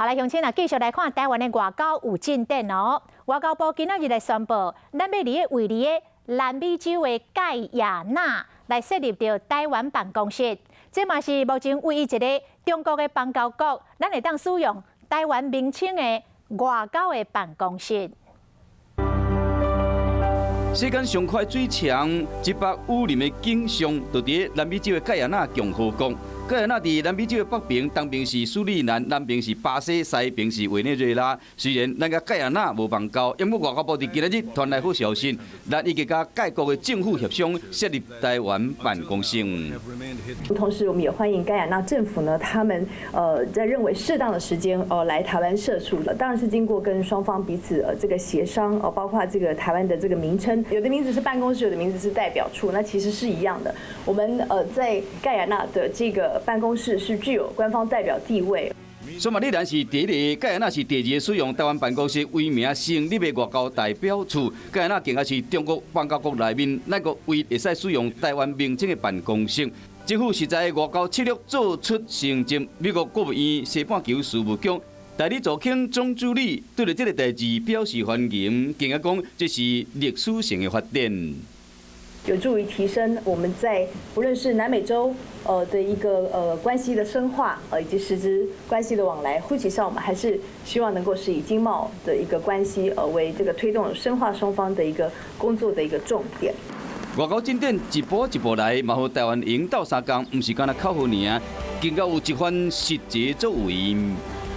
好来，乡亲啊，继续来看台湾的外交有进展哦。外交部今仔日来宣布，咱要伫个位里的南美洲的盖亚那来设立着台湾办公室，这嘛是目前唯一一个中国的邦交国，咱会当使用台湾名称的外交的办公室。 世间上快最长150年的景象，就伫南美洲的盖亚那共和国。盖亚那伫南美洲的北边，东边是斯里兰，南边是巴西，西边是委内瑞拉。虽然咱甲盖亚那无邦交，因为外交部伫今日传来好消息，咱已经甲盖国的政府协商设立台湾办公室。同时，我们也欢迎盖亚那政府呢，他们在认为适当的时间来台湾设处了，当然是经过跟双方彼此这个协商包括这个台湾的这个名称，有的名字是办公室，有的名字是代表处，那其实是一样的。我们在盖亚那的这个办公室是具有官方代表地位。 索马利兰是第一个，盖亚那是第二个使用台湾办公室为名成立的外交代表处。盖亚那更加是中国邦交国内面那个唯一会使使用台湾名称的办公室。政府实在外交策略做出成绩。美国国务院西半球事务局代理总卿钟助理对着这个代志表示欢迎，更加讲这是历史性的发展。 有助于提升我们在无论是南美洲的一个关系的深化以及实质关系的往来，或许上我们还是希望能够是以经贸的一个关系为这个推动深化双方的一个工作的一个重点。外交进展一步一步来，嘛，互台湾引导三江，唔是干那口号尔，更加有一番实际作为。